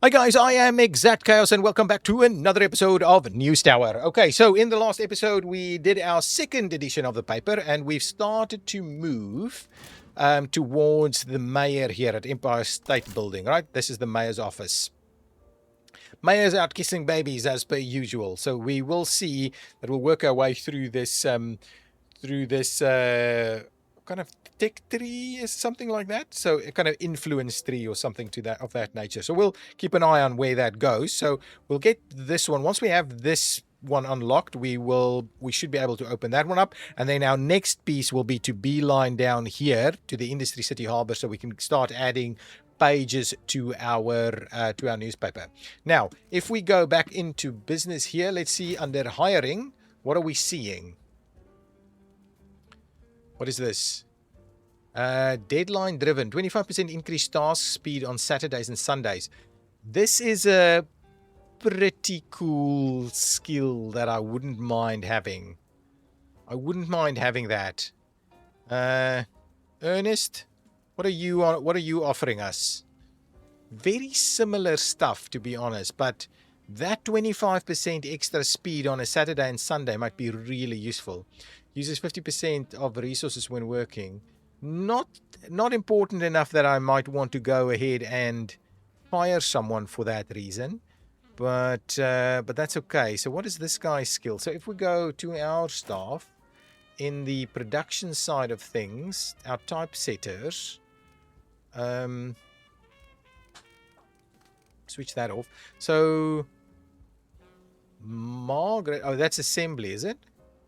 Hi guys, I am ExactChaos and welcome back to another episode of News Tower. Okay, so in the last episode we did our second edition of the paper and we've started to move towards the mayor here at Empire State Building, right? This is the mayor's office. Mayor's out kissing babies as per usual, so we will see that we'll work our way through this kind of tech tree or something like that. So a kind of influence tree or something to that of that nature. So we'll keep an eye on where that goes. So we'll get this one. Once we have this one unlocked, we should be able to open that one up. And then our next piece will be to beeline down here to the Industry City Harbour so we can start adding pages to our newspaper. Now, if we go back into business here, let's see under hiring, what are we seeing? What is this? Deadline driven, 25% increased task speed on Saturdays and Sundays. This is a pretty cool skill that I wouldn't mind having. I wouldn't mind having that. Ernest, what are you offering us? Very similar stuff, to be honest, but that 25% extra speed on a Saturday and Sunday might be really useful. Uses 50% of resources when working. Not important enough that I might want to go ahead and fire someone for that reason. But that's okay. So what is this guy's skill? So if we go to our staff, in the production side of things, our typesetters, switch that off. So Margaret, oh, that's assembly, is it?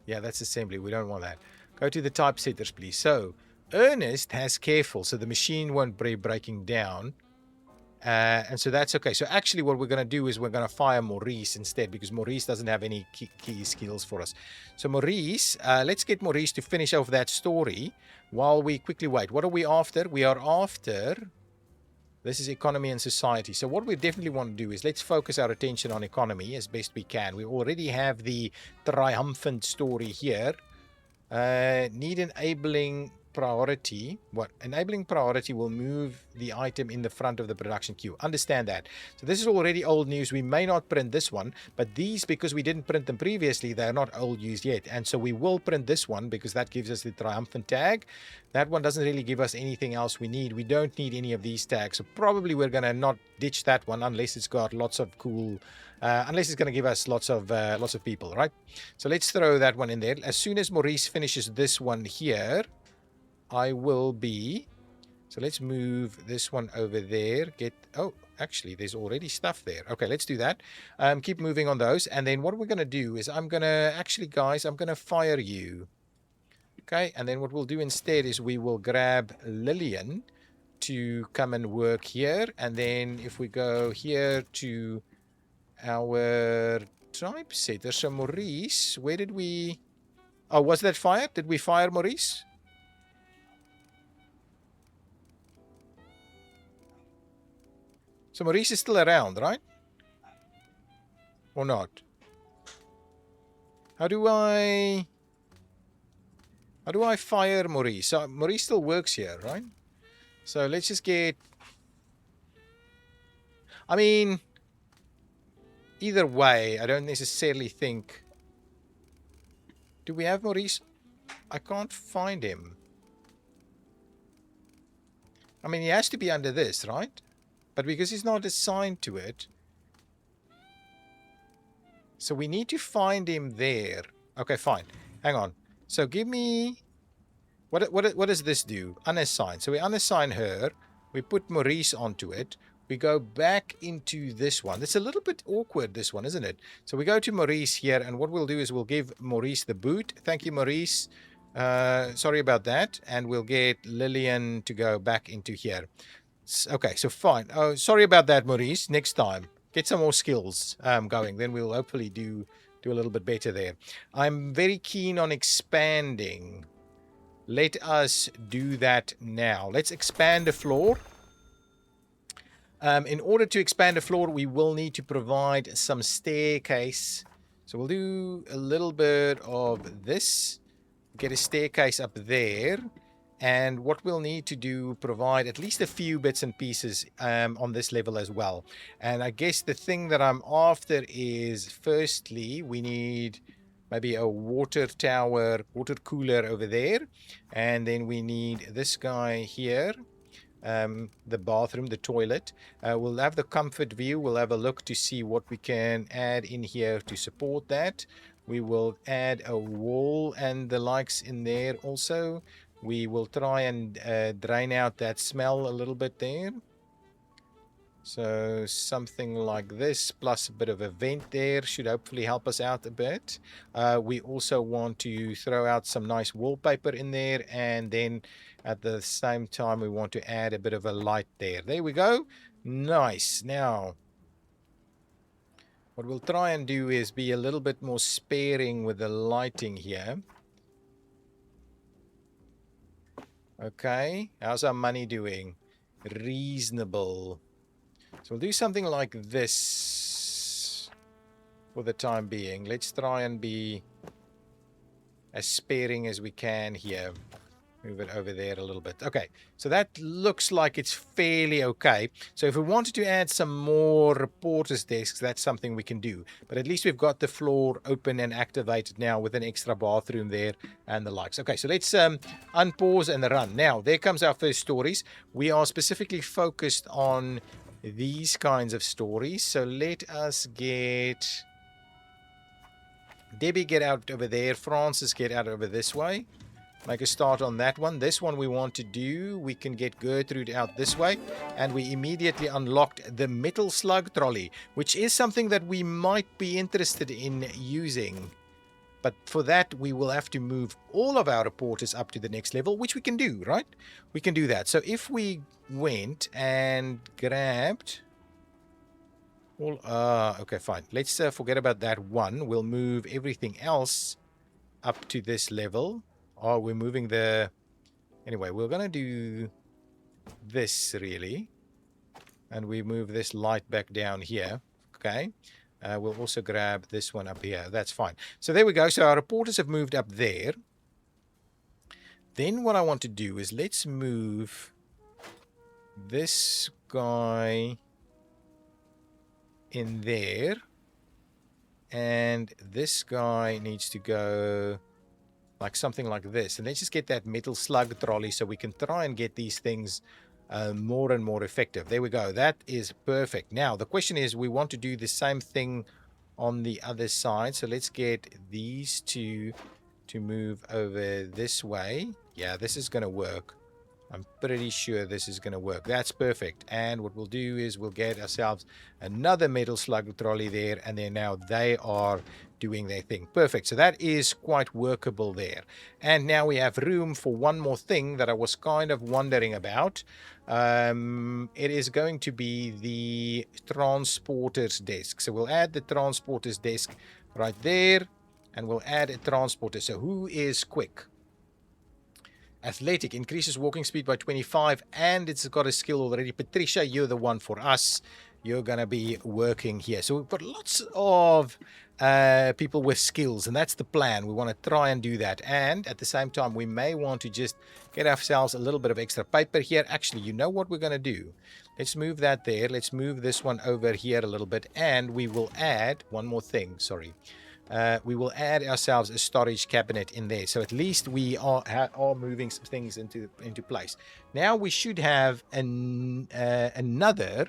Yeah, that's assembly. We don't want that. Go to the typesetters, please. So Ernest has careful, so the machine won't be breaking down. And so that's okay. So actually what we're going to do is we're going to fire Maurice instead, because Maurice doesn't have any key skills for us. So Maurice, let's get Maurice to finish off that story while we quickly wait. What are we after? We are after... This is economy and society. So what we definitely want to do is let's focus our attention on economy as best we can. We already have the triumphant story here. Need enabling priority. What? Enabling priority will move the item in the front of the production queue. Understand that. So this is already old news. We may not print this one, but these, because we didn't print them previously, they're not old news yet. And so we will print this one because that gives us the triumphant tag. That one doesn't really give us anything else we need. We don't need any of these tags. So probably we're going to not ditch that one unless it's got lots of cool... unless it's going to give us lots of people, right? So let's throw that one in there. As soon as Maurice finishes this one here, I will be... So let's move this one over there. Oh, actually, there's already stuff there. Okay, let's do that. Keep moving on those. And then what we're going to do is I'm going to... Actually, guys, I'm going to fire you. Okay, and then what we'll do instead is we will grab Lillian to come and work here. And then if we go here to our typesetter, so Maurice, where did we... Oh, was that fired? Did we fire Maurice? So Maurice is still around, right? Or not? How do I fire Maurice? So Maurice still works here, right? So let's just get... I mean, either way, I don't necessarily think... Do we have Maurice? I can't find him. I mean, he has to be under this, right? But because he's not assigned to it... So we need to find him there. Okay, fine. Hang on. So give me... What does this do? Unassigned. So we unassign her. We put Maurice onto it. We go back into this one. It's a little bit awkward, this one, isn't it? So we go to Maurice here, and what we'll do is we'll give Maurice the boot. Thank you, Maurice. Sorry about that. And we'll get Lillian to go back into here. Okay, so fine. Oh, sorry about that, Maurice. Next time, get some more skills going. Then we'll hopefully do a little bit better there. I'm very keen on expanding. Let us do that now. Let's expand the floor. In order to expand the floor, we will need to provide some staircase. So we'll do a little bit of this. Get a staircase up there. And what we'll need to do, provide at least a few bits and pieces on this level as well. And I guess the thing that I'm after is, firstly, we need maybe a water tower, water cooler over there. And then we need this guy here. The bathroom, the toilet. We'll have the comfort view. We'll have a look to see what we can add in here to support that. We will add a wall and the likes in there also. We will try and drain out that smell a little bit there. So something like this, plus a bit of a vent there, should hopefully help us out a bit. We also want to throw out some nice wallpaper in there, and then at the same time we want to add a bit of a light there. There we go. Nice. Now, what we'll try and do is be a little bit more sparing with the lighting here. Okay, how's our money doing? Reasonable. So we'll do something like this for the time being. Let's try and be as sparing as we can here. Move it over there a little bit. Okay, so that looks like it's fairly okay. So if we wanted to add some more reporters' desks, that's something we can do. But at least we've got the floor open and activated now with an extra bathroom there and the likes. Okay, so let's unpause and run. Now, there comes our first stories. We are specifically focused on these kinds of stories. So let us get Debbie get out over there. Francis get out over this way. Make a start on that one. This one we want to do, we can get Gertrude out this way. And we immediately unlocked the metal slug trolley, which is something that we might be interested in using. But for that, we will have to move all of our reporters up to the next level, which we can do, right? We can do that. So if we went and grabbed all... okay, fine. Let's forget about that one. We'll move everything else up to this level. Oh, we're moving the... Anyway, we're going to do this, really. And we move this light back down here. Okay. We'll also grab this one up here. That's fine. So there we go. So our reporters have moved up there. Then what I want to do is let's move this guy in there. And this guy needs to go... like something like this. And let's just get that metal slug trolley so we can try and get these things more and more effective. There we go. That is perfect. Now, the question is, we want to do the same thing on the other side. So let's get these two to move over this way. Yeah, this is going to work. I'm pretty sure this is going to work. That's perfect. And what we'll do is we'll get ourselves another metal slug trolley there. And then now they are doing their thing. Perfect. So that is quite workable there. And now we have room for one more thing that I was kind of wondering about. It is going to be the transporter's desk. So we'll add the transporter's desk right there. And we'll add a transporter. So who is quick? Athletic, increases walking speed by 25, and it's got a skill already. Patricia, you're the one for us. You're going to be working here. So we've got lots of people with skills, and that's the plan. We want to try and do that. And at the same time, we may want to just get ourselves a little bit of extra paper here. Actually, you know what we're going to do? Let's move that there. Let's move this one over here a little bit, and we will add one more thing. Sorry. We will add ourselves a storage cabinet in there. So at least we are moving some things into place. Now we should have another...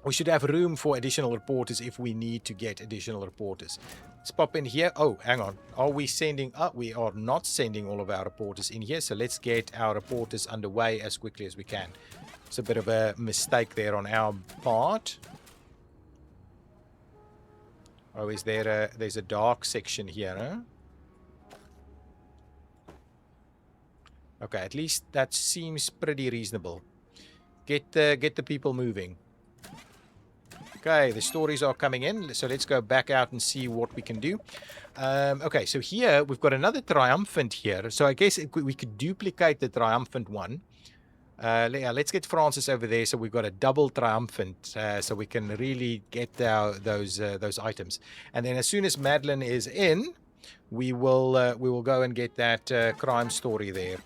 we should have room for additional reporters if we need to get additional reporters. Let's pop in here. Oh, hang on. Are we sending... we are not sending all of our reporters in here. So let's get our reporters underway as quickly as we can. It's a bit of a mistake there on our part. Oh, is there there's a dark section here, huh? Okay, at least that seems pretty reasonable. Get the people moving. Okay, the stories are coming in, so let's go back out and see what we can do. Okay, so here we've got another triumphant here. So I guess we could duplicate the triumphant one. Yeah, let's get Francis over there so we've got a double triumphant so we can really get those items. And then as soon as Madeline is in, we will go and get that crime story there.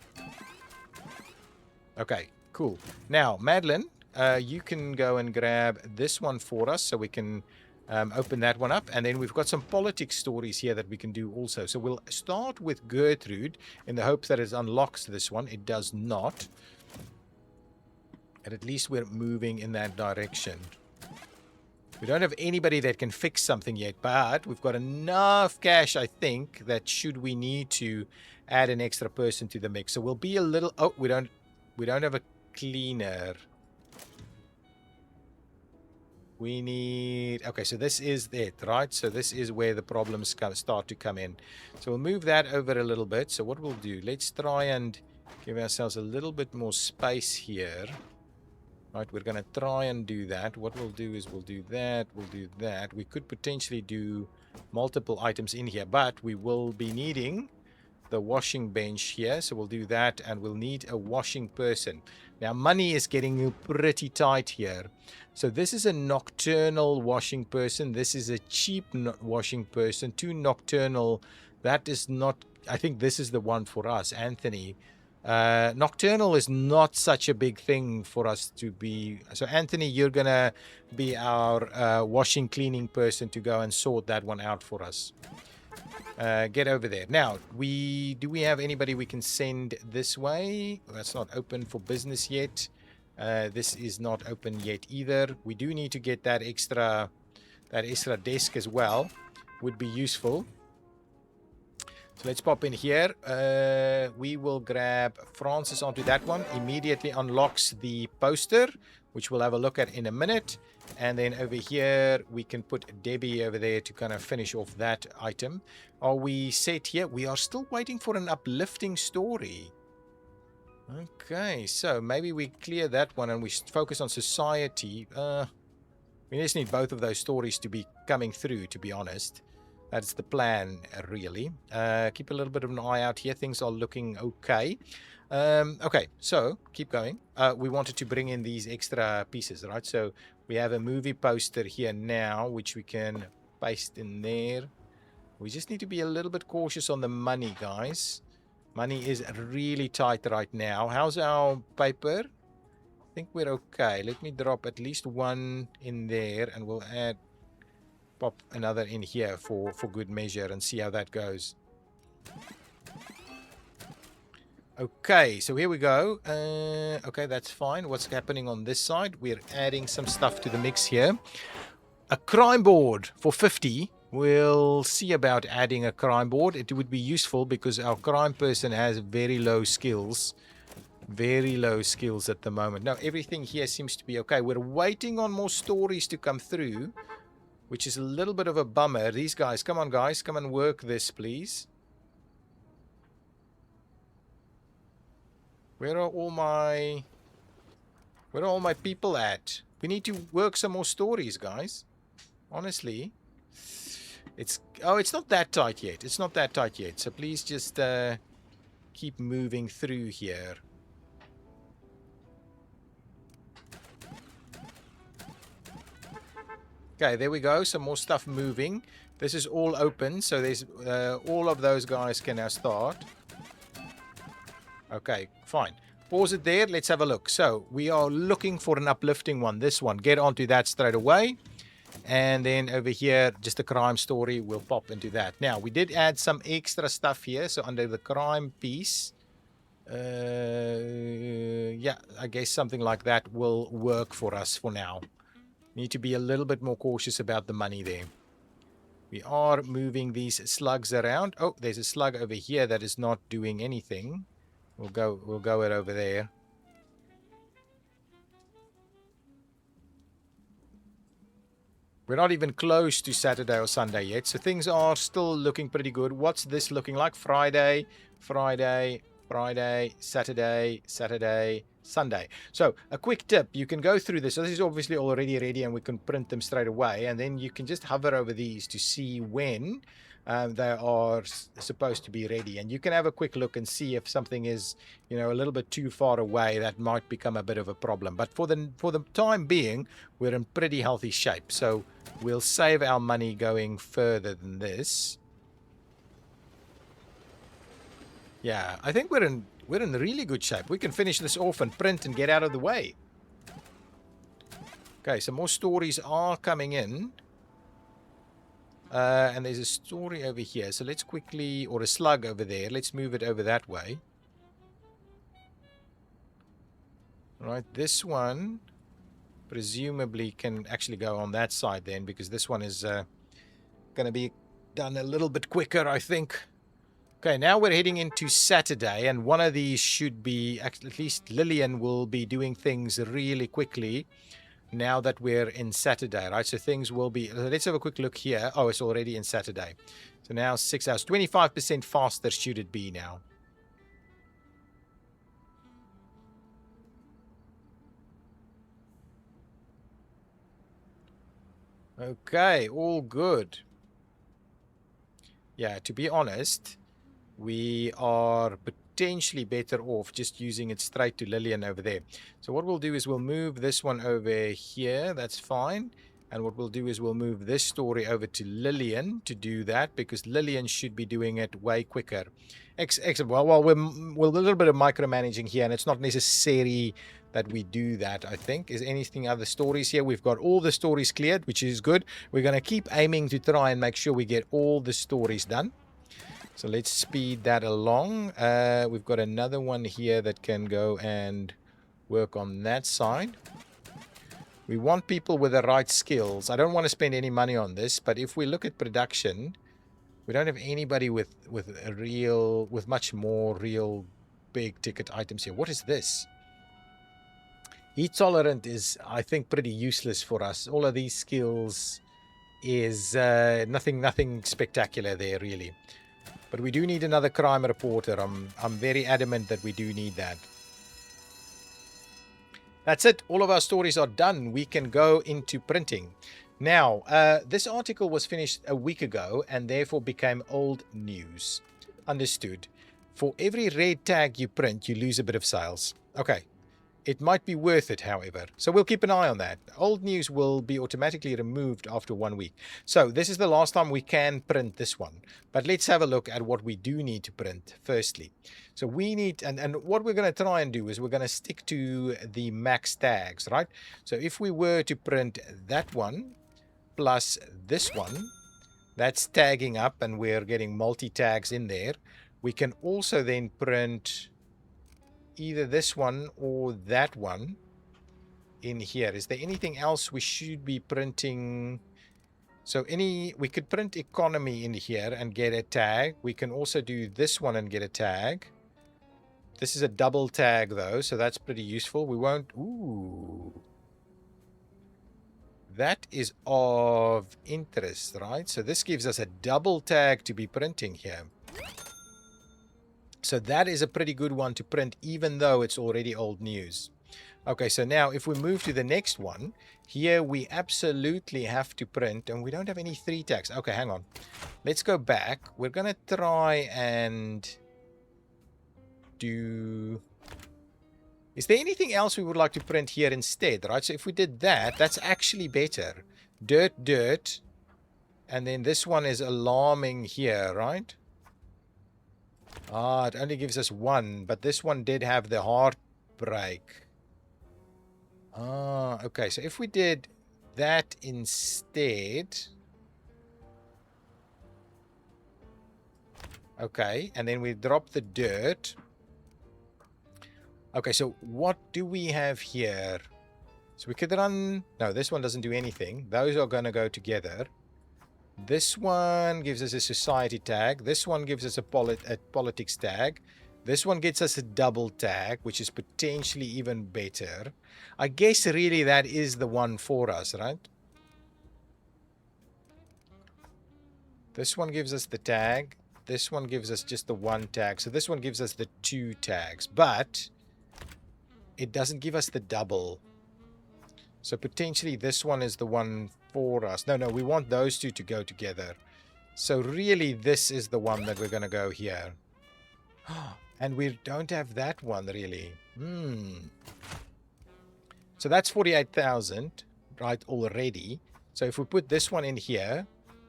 Okay, cool. Now, Madeline, you can go and grab this one for us so we can open that one up. And then we've got some politics stories here that we can do also. So we'll start with Gertrude in the hopes that it unlocks this one. It does not. And at least we're moving in that direction. We don't have anybody that can fix something yet, but we've got enough cash, I think, that should we need to add an extra person to the mix. So we'll be a little... Oh, we don't have a cleaner. We need... Okay, so this is it, right? So this is where the problems start to come in. So we'll move that over a little bit. So what we'll do, let's try and give ourselves a little bit more space here. Right, we're going to try and do that. What we'll do is we'll do that, we'll do that. We could potentially do multiple items in here, but we will be needing the washing bench here. So we'll do that, and we'll need a washing person. Now, money is getting pretty tight here. So this is a nocturnal washing person. This is a cheap washing person. 2 nocturnal. That is not... I think this is the one for us, Anthony. Nocturnal is not such a big thing for us to be. So Anthony, you're gonna be our washing cleaning person to go and sort that one out for us. Get over there. Now, do we have anybody we can send this way? That's not open for business yet. This is not open yet either. We do need to get that extra desk as well. Would be useful. So let's pop in here. We will grab Francis onto that one. Immediately unlocks the poster, which we'll have a look at in a minute. And then over here, we can put Debbie over there to kind of finish off that item. Are we set here? We are still waiting for an uplifting story. Okay, so maybe we clear that one and we focus on society. We just need both of those stories to be coming through, to be honest. That's the plan, really. Keep a little bit of an eye out here. Things are looking okay. Okay, so keep going. We wanted to bring in these extra pieces, right? So we have a movie poster here now, which we can paste in there. We just need to be a little bit cautious on the money, guys. Money is really tight right now. How's our paper? I think we're okay. Let me drop at least one in there, and we'll pop another in here for good measure and see how that goes. Okay, so here we go. Okay, that's fine. What's happening on this side? We're adding some stuff to the mix here. A crime board for 50. We'll see about adding a crime board. It would be useful because our crime person has very low skills. Very low skills at the moment. Now, everything here seems to be okay. We're waiting on more stories to come through, which is a little bit of a bummer. These guys, come on guys, come and work this, please. Where are all my people at? We need to work some more stories, guys. Honestly. It's not that tight yet. It's not that tight yet. So please just keep moving through here. Okay, there we go. Some more stuff moving. This is all open, so there's all of those guys can now start. Okay, fine. Pause it there. Let's have a look. So we are looking for an uplifting one. This one. Get onto that straight away. And then over here, just a crime story. We'll pop into that. Now, we did add some extra stuff here. So under the crime piece, yeah, I guess something like that will work for us for now. Need to be a little bit more cautious about the money there. We are moving these slugs around. Oh, there's a slug over here that is not doing anything. We'll go it over there. We're not even close to Saturday or Sunday yet, so things are still looking pretty good. What's this looking like? Friday, Friday, Friday, Saturday, Saturday, Sunday. So a quick tip, you can go through this. So this is obviously already ready and we can print them straight away. And then you can just hover over these to see when they are supposed to be ready. And you can have a quick look and see if something is, you know, a little bit too far away. That might become a bit of a problem. But for the time being, we're in pretty healthy shape. So we'll save our money going further than this. Yeah, I think we're in really good shape. We can finish this off and print and get out of the way. Okay, so more stories are coming in. And there's a story over here. So let's quickly, or a slug over there. Let's move it over that way. All right, this one presumably can actually go on that side then, because this one is going to be done a little bit quicker, I think. Okay, now we're heading into Saturday, and one of these should be, at least Lillian will be doing things really quickly now that we're in Saturday, right? So things will be, let's have a quick look here. Oh, it's already in Saturday. So now 6 hours, 25% faster should it be now. Okay, all good. Yeah, to be honest, we are potentially better off just using it straight to Lillian over there. So what we'll do is we'll move this one over here. That's fine. And what we'll do is we'll move this story over to Lillian to do that, because Lillian should be doing it way quicker. Excellent. Well, we're a little bit of micromanaging here, and it's not necessary that we do that, I think. Is anything other stories here? We've got all the stories cleared, which is good. We're going to keep aiming to try and make sure we get all the stories done. So let's speed that along. We've got another one here that can go and work on that side. We want people with the right skills. I don't want to spend any money on this, but if we look at production, we don't have anybody with much more real big ticket items here. What is this? Heat tolerant is, I think, pretty useless for us. All of these skills is nothing spectacular there, really. But we do need another crime reporter. I'm very adamant that we do need that. That's it. All of our stories are done. We can go into printing. Now, this article was finished a week ago and therefore became old news. Understood. For every red tag you print, you lose a bit of sales. Okay. It might be worth it, however. So we'll keep an eye on that. Old news will be automatically removed after 1 week. So this is the last time we can print this one. But let's have a look at what we do need to print firstly. So we need, and what we're going to try and do is we're going to stick to the max tags, right? So if we were to print that one plus this one, that's tagging up and we're getting multi-tags in there. We can also then print either this one or that one in here. Is there anything else we should be printing? So we could print economy in here and get a tag. We can also do this one and get a tag. This is a double tag though, so that's pretty useful. We won't, ooh. That is of interest, right? So this gives us a double tag to be printing here. So that is a pretty good one to print, even though it's already old news. Okay, so now if we move to the next one, here we absolutely have to print, and we don't have any 3 tags. Okay, hang on. Let's go back. We're going to try and do... Is there anything else we would like to print here instead, right? So if we did that, that's actually better. Dirt, dirt. And then this one is alarming here, right? Ah, it only gives us 1, but this one did have the heartbreak. Ah, okay. So if we did that instead... Okay, and then we drop the dirt. Okay, so what do we have here? So we could run... No, this one doesn't do anything. Those are going to go together. This one gives us a society tag. This one gives us a politics tag. This one gets us a double tag, which is potentially even better. I guess really that is the one for us, right? This one gives us the tag. This one gives us just the 1 tag. So this one gives us the 2 tags. But it doesn't give us the double. So potentially this one is the one for us. No, we want those 2 to go together. So really this is the one that we're going to go here. And we don't have that one really. So that's 48,000, right, already. So if we put this one in here,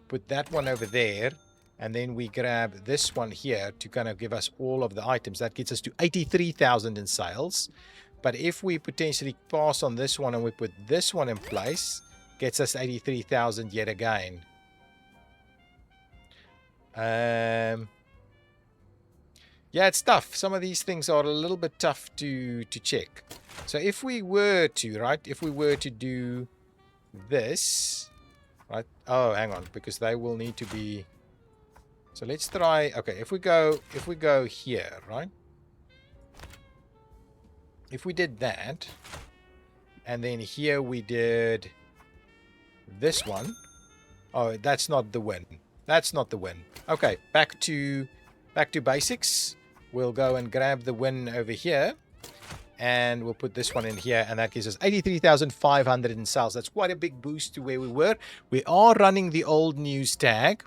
put that one over there, And then we grab this one here to kind of give us all of the items. That gets us to 83,000 in sales. But if we potentially pass on this one and we put this one in place, gets us 83,000 yet again. Yeah, it's tough. Some of these things are a little bit tough to check. So if we were to, right, if we were to do this, right? Oh, hang on, because they will need to be. So let's try. Okay, if we go here, right? If we did that, and then here we did this one. Oh, that's not the win. That's not the win. Okay, back to basics. We'll go and grab the win over here. And we'll put this one in here. And that gives us 83,500 in sales. That's quite a big boost to where we were. We are running the old news tag.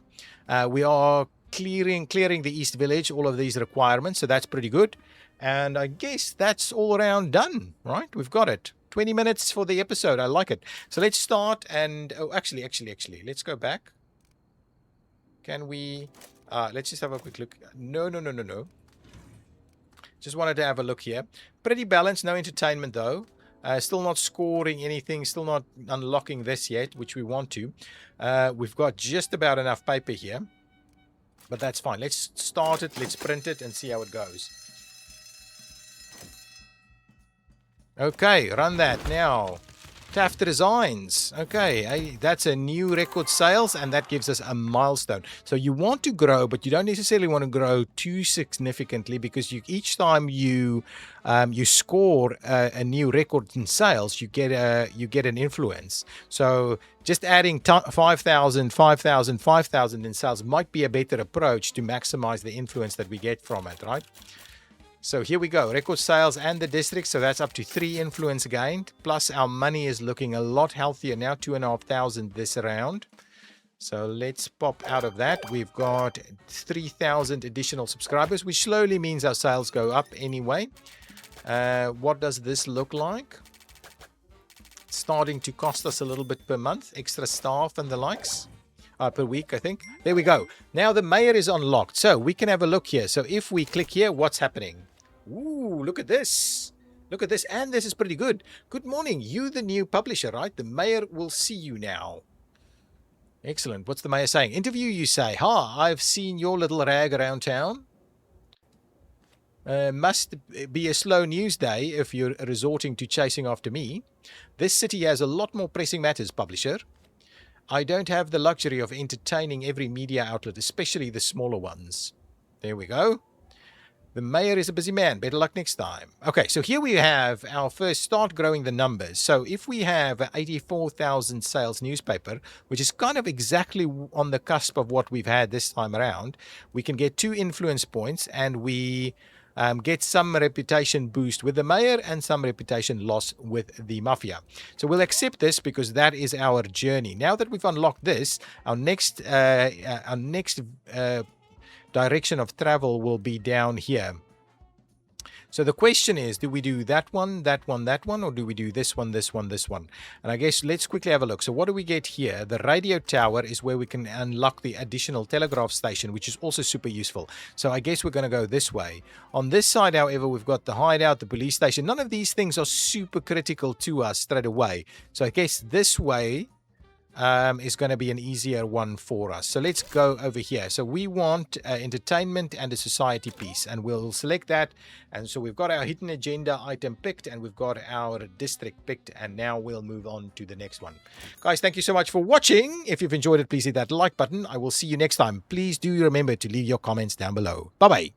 We are clearing the East Village, all of these requirements. So that's pretty good. And I guess that's all around done, right? We've got it. 20 minutes for the episode. I like it. So let's start and... Oh, actually. Let's go back. Can we... let's just have a quick look. No. Just wanted to have a look here. Pretty balanced. No entertainment, though. Still not scoring anything. Still not unlocking this yet, which we want to. We've got just about enough paper here. But that's fine. Let's start it. Let's print it and see how it goes. Okay, run that now. Tafter Designs. Okay, that's a new record sales, and that gives us a milestone. So you want to grow, but you don't necessarily want to grow too significantly, because each time you score a new record in sales, you get an influence. So just adding 5,000 in sales might be a better approach to maximize the influence that we get from it, right? So here we go, record sales and the district. So that's up to 3 influence gained. Plus our money is looking a lot healthier now, 2,500 this round. So let's pop out of that. We've got 3,000 additional subscribers, which slowly means our sales go up anyway. What does this look like? It's starting to cost us a little bit per month, extra staff and the likes. Per week, I think. There we go. Now the mayor is unlocked. So we can have a look here. So if we click here, what's happening? Ooh, look at this. Look at this. And this is pretty good. Good morning. You, the new publisher, right? The mayor will see you now. Excellent. What's the mayor saying? Interview, you say. Ha, I've seen your little rag around town. Must be a slow news day if you're resorting to chasing after me. This city has a lot more pressing matters, publisher. I don't have the luxury of entertaining every media outlet, especially the smaller ones. There we go. The mayor is a busy man. Better luck next time. Okay, so here we have our first start growing the numbers. So if we have 84,000 sales newspaper, which is kind of exactly on the cusp of what we've had this time around, we can get 2 influence points, and we get some reputation boost with the mayor and some reputation loss with the mafia. So we'll accept this because that is our journey. Now that we've unlocked this, our next direction of travel will be down here. So the question is, do we do that one, or do we do this one, this one, this one? And I guess let's quickly have a look. So what do we get here? The radio tower is where we can unlock the additional telegraph station, which is also super useful. So I guess we're going to go this way. On this side, however, we've got the hideout, the police station. None of these things are super critical to us straight away. So I guess this way is going to be an easier one for us. So let's go over here. So we want entertainment and a society piece, and we'll select that. And so we've got our hidden agenda item picked, and we've got our district picked, and now we'll move on to the next one. Guys, thank you so much for watching. If you've enjoyed it, please hit that like button. I will see you next time. Please do remember to leave your comments down below. Bye bye.